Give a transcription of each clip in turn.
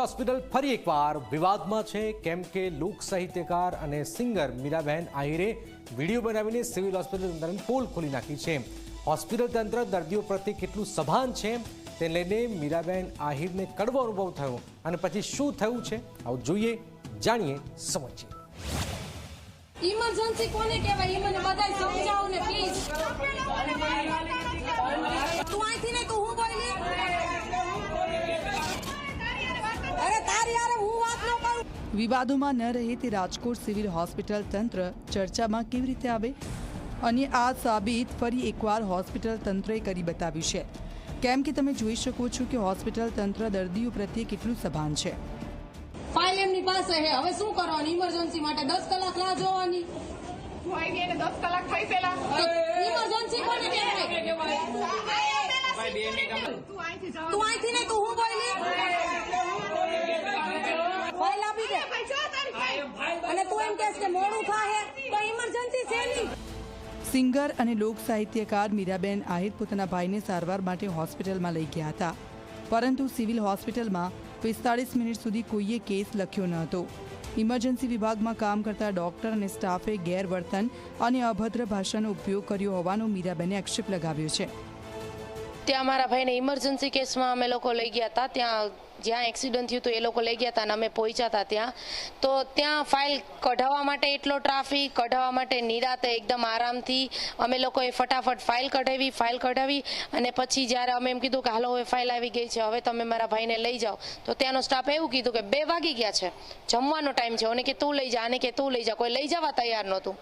Hospital ફરી એકવાર વિવાદમાં છે કેમ કે લોક સાહિત્યકાર અને સિંગર મીરાબેન આહિરે વિડીયો બનાવીને સિવિલ હોસ્પિટલ તંત્રની પોલ ખોલી નાખી છે। હોસ્પિટલ તંત્ર દર્દીઓ પ્રત્યે કેટલું સભાન છે તે લઈને મીરાબેન આહિરને કડવો અનુભવ થયો અને પછી શું થયું છે આવો જોઈએ, જાણીએ, સમજીએ। ઇમરજન્સી કોને કહેવાય? મને બધાય સમજાવો ને પ્લીઝ। તું અહીંથી ને તું હું બોલી? અરે તારી યાર હું વાત ન કરું। વિવાદોમાં ન રહે તે રાજકોટ સિવિલ હોસ્પિટલ તંત્ર ચર્ચામાં કેવી રીતે આવે અને આ સાબિત ફરી એકવાર હોસ્પિટલ તંત્રએ કરી બતાવ્યું છે। કેમ કે તમે જોઈ શકો છો કે હોસ્પિટલ તંત્ર દર્દીઓ પ્રત્યે કેટલું સભાન છે। ફાઇલ એમની પાસે છે, હવે શું કરવાનું? ઇમરજન્સી માટે 10 કલાક રાહ જોવાની। હું આવી ગઈ ને 10 કલાક થઈ પેલા ઇમરજન્સી કોને કહેવાય? તું અહીંથી ને તું હું બોલી? ફાઇલ આપી દે અને તું એમ કહેશ કે મોડું થાય તો ઇમરજન્સી છે નહીં। સિંગર અને લોક સાહિત્યકાર મીરાબેન આહિર પોતાના ભાઈને સારવાર માટે હોસ્પિટલમાં લઈ ગયા હતા, પરંતુ સિવિલ હોસ્પિટલમાં 45 મિનિટ સુધી કોઈએ કેસ લખ્યો ન હતો। ઇમરજન્સી વિભાગમાં કામ કરતા ડોક્ટર અને સ્ટાફે ગેરવર્તન અને અભદ્ર ભાષાનો ઉપયોગ કર્યો હોવાનો મીરાબેને આક્ષેપ લગાવ્યો છે। ત્યાં અમારા ભાઈને ઇમરજન્સી કેસમાં અમે લોકો લઈ ગયા હતા, ત્યાં જ્યાં એક્સિડન્ટ થયું હતું એ લોકો લઈ ગયા હતા અને અમે પહોંચ્યા હતા ત્યાં તો ત્યાં ફાઇલ કઢાવવા માટે એટલો ટ્રાફિક, કઢાવવા માટે નિરાતે એકદમ આરામથી અમે લોકોએ ફટાફટ ફાઇલ કઢાવી અને પછી જ્યારે અમે એમ કીધું કે હાલો હવે ફાઇલ આવી ગઈ છે, હવે તમે મારા ભાઈને લઈ જાઓ, તો ત્યાંનો સ્ટાફ એવું કીધું કે 2 વાગી ગયા છે, જમવાનો ટાઈમ છે, અને કે તું લઈ જા, આને કે તું લઈ જા, કોઈ લઈ જવા તૈયાર નહોતું।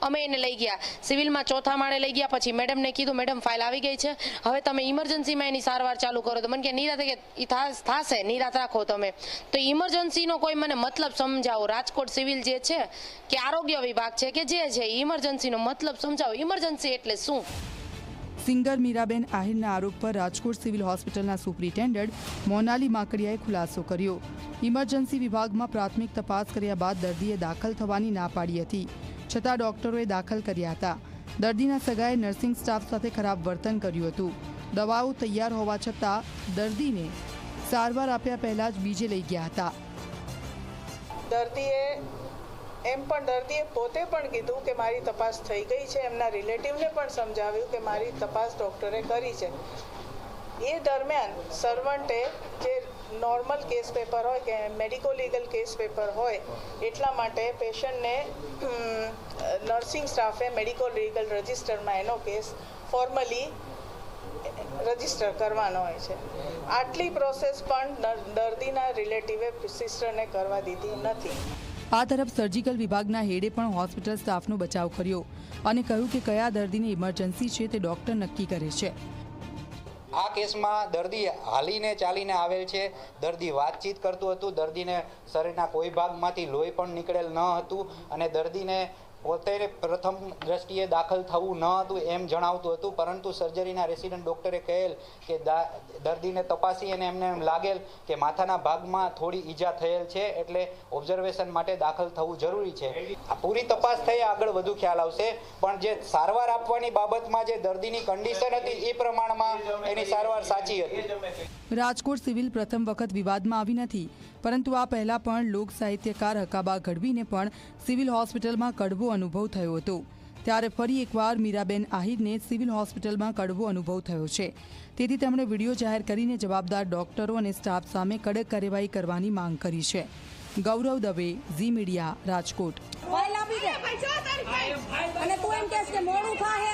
અમે એને લઈ ગયા સિવિલમાં 4થા માળે લઈ ગયા, પછી મેડમને કીધું મેડમ ફાઇલ આવી ગઈ છે, હવે તમે ઇમરજન્સીમાં એની સારવાર ચાલુ કરો। તો મને કે નિરાતે કે થશે, નિરાત રાખો તમે। તો ઇમરજન્સીનો કોઈ મને મતલબ સમજાવો। રાજકોટ સિવિલ જે છે કે આરોગ્ય વિભાગ છે કે જે છે ઇમરજન્સીનો મતલબ સમજાવો, ઇમરજન્સી એટલે શું? સિંગર મીરાબેન આહિરના આરોપ પર રાજકોટ સિવિલ હોસ્પિટલના સુપ્રિન્ટેન્ડન્ટ મોનાલી માકડિયાએ ખુલાસો કર્યો। ઇમરજન્સી વિભાગમાં પ્રાથમિક તપાસ કર્યા બાદ દર્દીએ દાખલ થવાની ના પાડી હતી, છતાં ડોક્ટરોએ દાખલ કર્યા હતા। દર્દીના સગાએ નર્સિંગ સ્ટાફ સાથે ખરાબ વર્તન કર્યું હતું। દવાઓ તૈયાર હોવા છતાં દર્દીને સારવાર આપ્યા પહેલા જ બીજે લઈ ગયા હતા। દર્દીએ પોતે પણ કીધું કે મારી તપાસ થઈ ગઈ છે, એમના રિલેટિવને પણ સમજાવ્યું કે મારી તપાસ ડૉક્ટરે કરી છે। એ દરમિયાન સર્વન્ટે જે નોર્મલ કેસ પેપર હોય કે મેડિકો લીગલ કેસ પેપર હોય એટલા માટે પેશન્ટને નર્સિંગ સ્ટાફે મેડિકો લીગલ રજિસ્ટરમાં એનો કેસ ફોર્મલી રજિસ્ટર કરવાનો હોય છે। આટલી પ્રોસેસ પણ દર્દીના રિલેટિવે સિસ્ટરને કરવા દીધી નથી। આ તરફ સર્જિકલ વિભાગના હેડે પણ હોસ્પિટલ સ્ટાફનો બચાવ કર્યો અને કહ્યું કે કયા દર્દીને ઇમરજન્સી છે તે ડોક્ટર નક્કી કરે છે। આ કેસમાં દર્દી હાલીને ચાલીને આવેલ છે, દર્દી વાતચીત કરતું હતું, દર્દીને શરીરના કોઈ ભાગમાંથી લોહી પણ નીકળેલ ન હતું અને દર્દીને પોતે પ્રથમ દ્રષ્ટિએ દાખલ થવું ન હતું એમ જણાવતું હતું, પરંતુ સર્જરીના રેસિડન્ટ ડૉક્ટરે કહેલ કે દર્દીને તપાસી અને એમને એમ લાગેલ કે માથાના ભાગમાં થોડી ઈજા થયેલ છે, એટલે ઓબ્ઝર્વેશન માટે દાખલ થવું જરૂરી છે। આ પૂરી તપાસ થઈ આગળ વધુ ખ્યાલ આવશે, પણ જે સારવાર આપવાની બાબતમાં જે દર્દીની કન્ડિશન હતી એ પ્રમાણમાં એની સારવાર સાચી હતી। રાજકોટ સિવિલ પ્રથમ વખત વિવાદમાં આવી નથી, પરંતુ આ પહેલા પણ લોક સાહિત્યકાર હકાબા ગઢવીને પણ સિવિલ હોસ્પિટલમાં કડવો અનુભવ થયો હતો। ત્યારે ફરી એકવાર મીરાબેન આહિરને સિવિલ હોસ્પિટલમાં કડવો અનુભવ થયો છે, તેથી તેમણે વિડીયો જાહેર કરીને જવાબદાર ડોક્ટરો અને સ્ટાફ સામે કડક કાર્યવાહી કરવાની માંગ કરી છે। ગૌરવ દવે, ઝી મીડિયા, રાજકોટ। ફાઇલ આપી દે અને તું એમ કહેશ કે મોડું થાય